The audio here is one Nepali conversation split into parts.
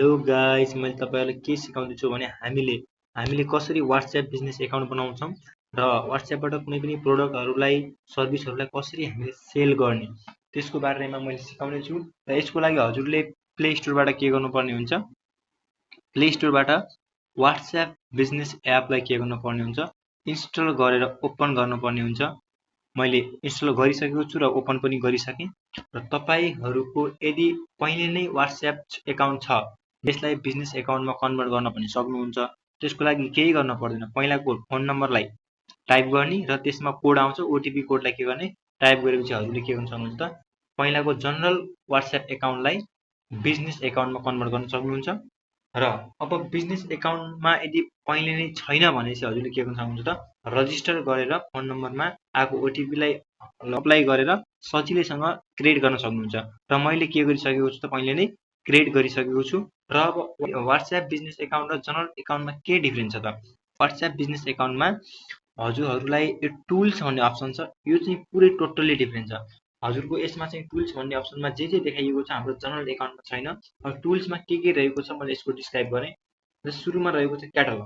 हेलो गाइस, मैले तपाईहरुलाई के सिकाउँदै छु भने हामीले कसरी WhatsApp बिजनेस एकाउन्ट बनाउँछौं र WhatsAppबाट कुनै पनि प्रोडक्टहरुलाई सर्भिसहरुलाई कसरी हामीले सेल गर्ने त्यसको बारेमा मैले सिकाउने छु। र यसको लागि हजुरले प्ले स्टोरबाट के गर्नुपर्ने हुन्छ, प्ले स्टोरबाट WhatsApp बिजनेस एपलाई के गर्नुपर्ने हुन्छ, इन्स्टल गरेर ओपन गर्नुपर्ने हुन्छ। मैले इन्स्टल गरिसकेको छु र ओपन पनि गरिसकेँ। र तपाईहरुको यदि पहिले नै WhatsApp एकाउन्ट छ, यसलाई बिजनेस एकाउन्टमा कन्भर्ट गर्न पनि सक्नुहुन्छ। त्यसको लागि केही गर्न पर्दैन, पहिलाको फोन नम्बरलाई टाइप गर्ने र त्यसमा कोड आउँछ, ओटिपी कोडलाई के गर्ने टाइप गरेपछि हजुरले के गर्न सक्नुहुन्छ त पहिलाको जनरल WhatsApp एकाउन्टलाई बिजनेस एकाउन्टमा कन्भर्ट गर्न सक्नुहुन्छ। र अब बिजनेस एकाउन्टमा यदि पहिले नै छैन भने चाहिँ हजुरले के गर्न सक्नुहुन्छ त रजिस्टर गरेर फोन नम्बरमा आएको ओटिपीलाई अप्लाई गरेर सजिलैसँग क्रिएट गर्न सक्नुहुन्छ। र मैले के गरिसकेको छु त पहिले नै क्रिएट गरिसकेको छु। र अब WhatsApp बिजनेस एकाउन्ट र जनरल एकाउन्टमा के डिफरेन्स छ त WhatsApp बिजनेस एकाउन्टमा हजुरहरूलाई यो टुल्स भन्ने अप्सन छ, यो चाहिँ पुरै टोटल्ली डिफरेन्ट छ। हजुरको यसमा चाहिँ टुल्स भन्ने अप्सनमा जे देखाइएको छ हाम्रो जनरल एकाउन्टमा छैन। टुल्समा के रहेको छ मैले यसको डिस्क्राइब गरेँ। र सुरुमा रहेको छ क्याटलग।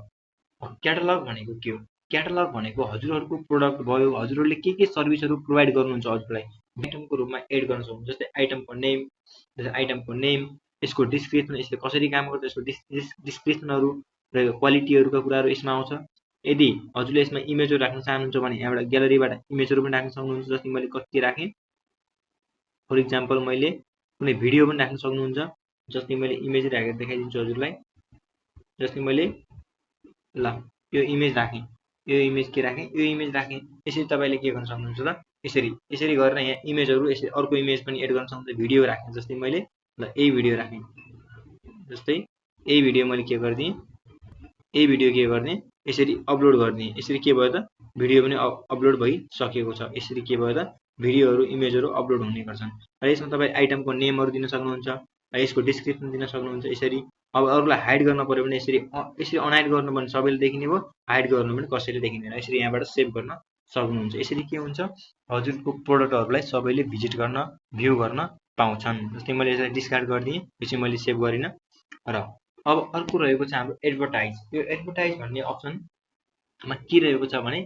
क्याटलग भनेको के हो? क्याटलग भनेको हजुरहरूको प्रोडक्ट भयो, हजुरहरूले के सर्भिसहरू प्रोभाइड गर्नुहुन्छ हजुरलाई आइटमको रूपमा एड गर्न सक्नुहुन्छ। जस्तै आइटमको नेम, यसको डिस्क्रिप्सन, यसले कसरी काम गर्छ, यसको डिस्क्रिप्सनहरू र क्वालिटीहरूका कुराहरू यसमा आउँछ। यदि हजुरले यसमा इमेजहरू राख्न चाहनुहुन्छ भने यहाँबाट ग्यालरीबाट इमेजहरू पनि राख्न सक्नुहुन्छ। जस्तै मैले कति राखेँ, फर इक्जाम्पल मैले कुनै भिडियो पनि राख्न सक्नुहुन्छ। जस्तै मैले इमेज राखेर देखाइदिन्छु हजुरलाई। जस्तै मैले यो इमेज राखेँ, यो इमेज राखेँ। यसरी तपाईँले के गर्न सक्नुहुन्छ त यसरी गरेर यहाँ इमेजहरू, यसरी अर्को इमेज पनि एड गर्न सक्नुहुन्छ। भिडियो राखेँ, जस्तै मैले यही भिडियो राखेँ। जस्तै यही भिडियो मैले के गरिदिएँ, यसरी अपलोड गरिदिएँ। यसरी के भयो त भिडियो पनि अपलोड भइसकेको छ। यसरी के भयो त भिडियोहरू, इमेजहरू अपलोड हुने गर्छन्। र यसमा तपाईँ आइटमको नेमहरू दिन सक्नुहुन्छ, यसको डिस्क्रिप्सन दिन सक्नुहुन्छ। यसरी अब अरूलाई हाइड गर्न पर्यो भने यसरी अनहाइड गर्नु भने सबैले देखिने भयो, हाइड गर्नु भने कसैले देखिँदैन। यसरी यहाँबाट सेभ गर्न सक्नुहुन्छ। यसरी के हुन्छ, हजुरको प्रोडक्टहरूलाई सबैले भिजिट गर्न, भ्यू गर्न पाउँछन्। जस्तै मैले यसलाई डिस्कार्ड गरिदिएँ, पछि मैले सेभ गरिनँ। र अब अर्को रहेको छ हाम्रो एडभर्टाइज। यो एडभर्टाइज भन्ने अप्सनमा के रहेको छ भने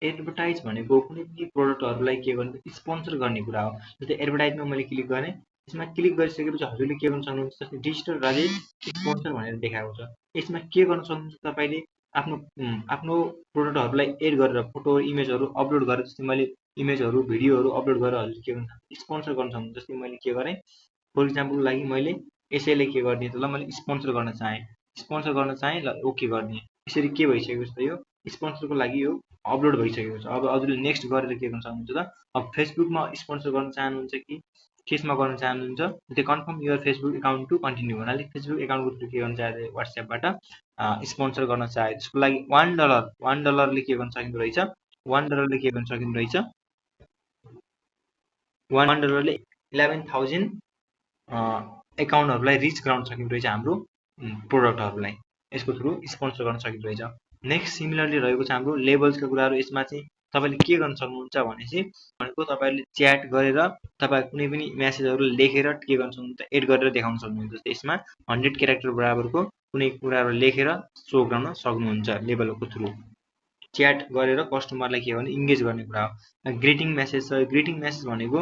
एडभर्टाइज भनेको कुनै पनि प्रोडक्टहरूलाई के गर्ने स्पोन्सर गर्ने कुरा हो। जस्तै एडभर्टाइजमा मैले क्लिक गरेँ, यसमा क्लिक गरिसकेपछि हजुरले के गर्न सक्नुहुन्छ, जस्तै डिजिटल राजेश स्पोन्सर भनेर देखाएको छ। यसमा के गर्न सक्नुहुन्छ तपाईँले आफ्नो प्रोडक्टहरूलाई एड गरेर फोटो, इमेजहरू अपलोड गरेर, जस्तै मैले इमेजहरू, भिडियोहरू अपलोड गरेर हजुरले के गर्न स्पोन्सर गर्न सक्नुहुन्छ। जस्तै मैले के गरेँ, फर इक्जाम्पलको लागि मैले यसैले के गरिदिएँ त मैले स्पोन्सर गर्न चाहेँ ल ओके गरिदिएँ। यसरी के भइसकेको छ त यो स्पोन्सरको लागि यो अपलोड भइसकेको छ। अब हजुरले नेक्स्ट गरेर के गर्न सक्नुहुन्छ त अब फेसबुकमा स्पोन्सर गर्न चाहनुहुन्छ कि केसमा गर्न चाहनुहुन्छ, त्यो confirm your Facebook account to continue भन्नाले फेसबुक एकाउन्टको थ्रु के गर्न चाहे WhatsAppबाट स्पोन्सर गर्न चाहे त्यसको लागि $1 के गर्न सकिँदो रहेछ, $1 के गर्न सकिँदो रहेछ, $1 11,000 एकाउन्टहरूलाई रिच गराउन सकिँदो रहेछ हाम्रो प्रोडक्टहरूलाई। यसको थ्रु स्पोन्सर गर्न सकिँदो रहेछ। नेक्स्ट सिमिलरली रहेको छ हाम्रो लेबल्सका कुराहरू। यसमा चाहिँ तपाईँले के गर्न सक्नुहुन्छ भनेको तपाईँले च्याट गरेर तपाईँ कुनै पनि मेसेजहरू लेखेर के गर्न सक्नुहुन्छ एड गरेर देखाउन सक्नुहुन्छ। जस्तै यसमा 100 क्यारेक्टर बराबरको कुनै कुराहरू लेखेर सो गर्न सक्नुहुन्छ लेबलको थ्रु। च्याट गरेर कस्टमरलाई के गर्ने इङ्गेज गर्ने कुरा हो। ग्रिटिङ मेसेज छ, ग्रिटिङ मेसेज भनेको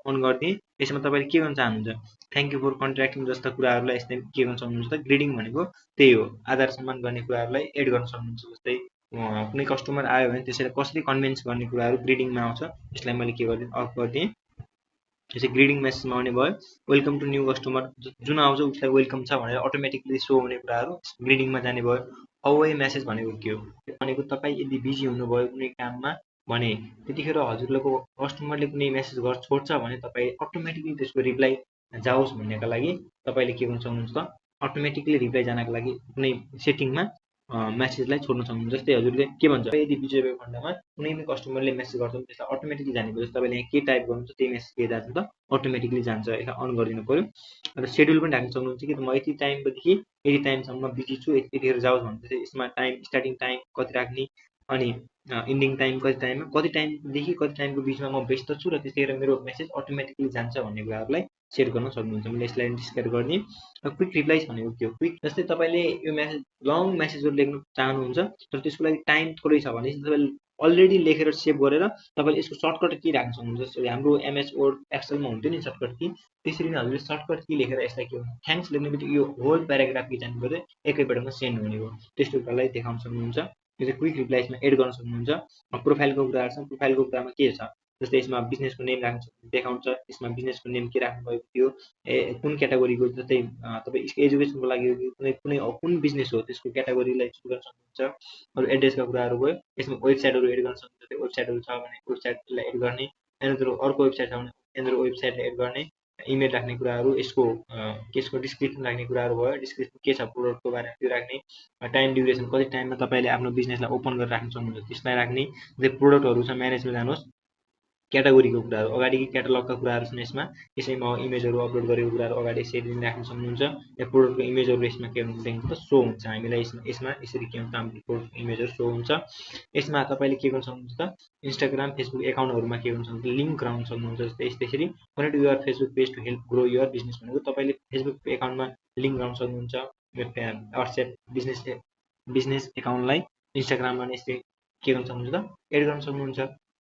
अन गरिदिएँ। यसमा तपाईँले के गर्न चाहनुहुन्छ, थ्याङ्क यू फर कन्ट्याक्टिङ जस्ता कुराहरूलाई यस्तै के गर्न सक्नुहुन्छ त ग्रिटिङ भनेको त्यही हो, आदर सम्मान गर्ने कुराहरूलाई एड गर्न सक्नुहुन्छ। जस्तै कुनै कस्टमर आयो भने त्यसैलाई कसरी कन्भिन्स गर्ने कुराहरू ग्रिटिङमा आउँछ। यसलाई मैले के गरिदिएँ अफ गरिदिएँ। जस्तै ग्रिटिङ मेसेजमा आउने भयो, वेलकम टु न्यू कस्टमर, जुन आउँछ उसलाई वेलकम छ भनेर अटोमेटिकली सो हुने कुराहरू ग्रिटिङमा जाने भयो। अवे मेसेज भनेको के हो भनेको तपाईँ यदि बिजी हुनुभयो कुनै काममा भने त्यतिखेर हजुरको कस्टमरले कुनै मेसेज छोड्छ भने तपाईँ अटोमेटिकली त्यसको रिप्लाई जाओस् भन्नेका लागि तपाईँले के गर्न सक्नुहुन्छ त अटोमेटिकली रिप्लाई जानका लागि कुनै सेटिङमा मेसेजलाई छोड्न सक्नुहुन्छ। जस्तै हजुरले के भन्छ, यदि बिजी भएको खण्डमा कुनै पनि कस्टमरले मेसेज गर्छ भने त्यसलाई अटोमेटिकली जाने भयो। तपाईँले यहाँ के टाइप गर्नुहुन्छ त्यही मेसेज के जान्छ त अटोमेटिकली जान्छ। यसलाई अन गरिदिनु पर्यो। र सेड्युल पनि राख्न सक्नुहुन्छ कि म यति टाइमदेखि यति टाइमसम्म बिजी छु, यतिखेर जाओस् भने चाहिँ यसमा टाइम स्टार्टिङ टाइम कति राख्ने, अनि इन्डिङ टाइम कति टाइममा, कति टाइमदेखि कति टाइमको बिचमा म व्यस्त छु र त्यसै गरेर मेरो मेसेज अटोमेटिकली जान्छ भन्ने कुराहरूलाई सेट गर्न सक्नुहुन्छ। मैले यसलाई डिस्क्राइब गर्ने क्विक रिप्लाइज भनेको के हो। क्विक जस्तै तपाईँले यो मेसेज लङ मेसेजहरू लेख्न चाहनुहुन्छ तर त्यसको लागि टाइम थोरै छ भने तपाईँले अलरेडी लेखेर सेभ गरेर तपाईँले यसको सर्टकट की राख्न सक्नुहुन्छ। जस्तो हाम्रो एमएस वर्ड एक्सेलमा हुन्थ्यो नि सर्टकट की, त्यसरी नै हजुरले सर्टकट की लेखेर यसलाई के हुन्छ थ्याङ्क्स लेख्ने बित्तिकै यो होल प्याराग्राफ कि जानु पर्यो एकैपल्टमा सेन्ड हुने हो, त्यस्तो कुरालाई देखाउन सक्नुहुन्छ। यो चाहिँ क्विक रिप्लाइजमा एड गर्न सक्नुहुन्छ। प्रोफाइलको कुराहरू छ, प्रोफाइलको कुरामा के छ जस्तै यसमा बिजनेसको नेम राख्न देखाउँछ, यसमा बिजनेसको नेम के राख्नु भएको थियो, कुन क्याटेगोरीको, जस्तै तपाईँ एजुकेसनको लागि कुनै कुनै कुन बिजनेस हो त्यसको क्याटेगोरीलाई चुज गर्न सक्नुहुन्छ। अरू एड्रेसका कुराहरू भयो, यसमा वेबसाइटहरू एड गर्न सक्नुहुन्छ। जस्तै वेबसाइटहरू छ भने वेबसाइटलाई एड गर्ने, यहाँनिर अर्को वेबसाइट छ भने यहाँनिर वेबसाइटलाई एड गर्ने, इमेल राख्ने कुराहरू, यसको डिस्क्रिप्सन राख्ने कुराहरू भयो, डिस्क्रिप्सन के छ प्रोडक्टको बारेमा त्यो राख्ने, टाइम ड्युरेसन कति टाइममा तपाईँले आफ्नो बिजनेसलाई ओपन गरेर राख्न सक्नुहुन्छ त्यसलाई राख्ने। प्रोडक्टहरू छ म्यानेजमा जानुहोस्, क्याटेगोरीको कुराहरू अगाडि क्याटलगका कुराहरू छन् यसमा, यसैमा इमेजहरू अपलोड गरेको कुराहरू अगाडि यसरी राख्न सक्नुहुन्छ। या प्रोडक्टको इमेजहरू यसमा के हुन्छ देखिन्छ सो हुन्छ, हामीलाई यसमा यसरी के हुन्छ हाम्रो प्रोडक्टको इमेजहरू सो हुन्छ। यसमा तपाईँले के गर्न सक्नुहुन्छ त इन्स्टाग्राम फेसबुक एकाउन्टहरूमा के गर्न सक्नुहुन्छ लिङ्क गराउन सक्नुहुन्छ। जस्तै यसरी connect your Facebook page to help grow your business भनेको तपाईँले फेसबुक एकाउन्टमा लिङ्क गराउन सक्नुहुन्छ। वाट्सएप बिजनेस एकाउन्टलाई इन्स्टाग्राममा यसरी के गर्न सक्नुहुन्छ त एड गर्न सक्नुहुन्छ।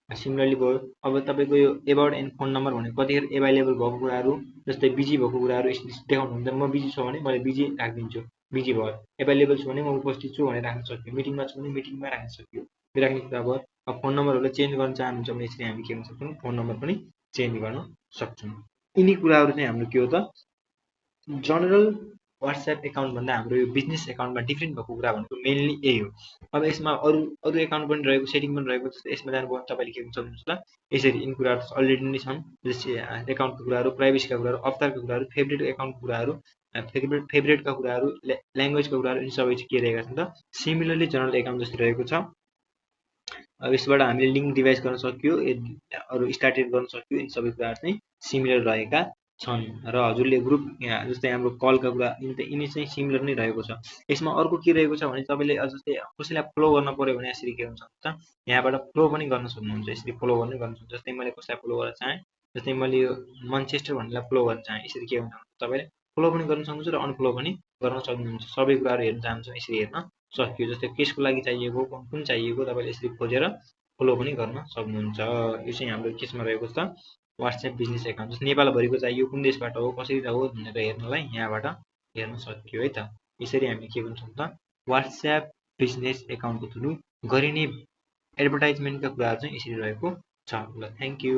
सिमिलरली भयो अब तपाईँको यो एबाउट एन्ड फोन नम्बर भनेको कतिखेर एभाइलेबल भएको कुराहरू, जस्तै बिजी भएको कुराहरू यसरी देखाउनुहुन्छ। म बिजी छु भने मैले बिजी राखिदिन्छु, बिजी भयो। एभाइलेबल छु भने म उपस्थित छु भनेर राख्न सक्यो, मिटिङमा छु भने मिटिङमा राख्न सक्यो, यो राख्ने कुरा भयो। अब फोन नम्बरहरूलाई चेन्ज गर्न चाहनुहुन्छ भने यसरी हामी के गर्न सक्छौँ फोन नम्बर पनि चेन्ज गर्न सक्छौँ। यिनी कुराहरू चाहिँ हाम्रो के हो त जनरल वाट्सएप एकाउन्टभन्दा हाम्रो यो बिजनेस एकाउन्टमा डिफ्रेन्ट भएको कुरा भनेको मेनली यही हो। अब यसमा अरू अरू एकाउन्ट पनि रहेको, सेटिङ पनि रहेको, जस्तै यसमा जानुभयो भने तपाईँले के गर्न सक्नुहुन्छ त यसरी यिनी कुराहरू अलरेडी नै छन्। जस्तै एकाउन्टको कुराहरू, प्राइभेसीका कुराहरू, अवतारका कुराहरू, फेभरेट एकाउन्टको कुराहरू, फेभरेटका कुराहरू, ल्याङ्ग्वेजका कुराहरू, यिनी सबै चाहिँ के रहेका छन् त सिमिलरली जनरल एकाउन्ट जस्तो रहेको छ। अब यसबाट हामीले लिङ्क डिभाइस गर्न सक्यो, अरू स्टार्टेड गर्न सक्यो, यिनी सबै कुराहरू चाहिँ सिमिलर रहेका छन्। र हजुरले ग्रुप जस्तै हाम्रो कलका कुरा यिनी चाहिँ सिमिलर नै रहेको छ। यसमा अर्को के रहेको छ भने तपाईँले जस्तै कसैलाई फलो गर्न पर्यो भने यसरी के हुन्छ त यहाँबाट फलो पनि गर्न सक्नुहुन्छ, यसरी फलो पनि गर्न सक्नुहुन्छ। जस्तै मैले कसैलाई फलो गर्न चाहेँ, जस्तै मैले यो मन्चेस्टर भन्नेलाई फलो गर्न चाहेँ, यसरी के हुन्छ तपाईँले फलो पनि गर्न सक्नुहुन्छ र अनफलो पनि गर्न सक्नुहुन्छ। सबै कुराहरू हेर्न चाहन्छ यसरी हेर्न सक्यो। जस्तै केसको लागि चाहिएको कुन चाहिएको तपाईँले यसरी खोजेर फलो पनि गर्न सक्नुहुन्छ। यो चाहिँ हाम्रो केसमा रहेको छ वाट्सएप बिजनेस एकाउन्ट। जस्तो नेपालभरिको चाहियो, कुन देशबाट हो, कसरी हो भनेर हेर्नलाई यहाँबाट हेर्न सक्यो है त। यसरी हामीले के गर्न सक्छौँ त वाट्सएप बिजनेस एकाउन्टको थ्रु गरिने एडभर्टाइजमेन्टका कुराहरू चाहिँ यसरी रहेको छ। ल थ्याङ्क यू।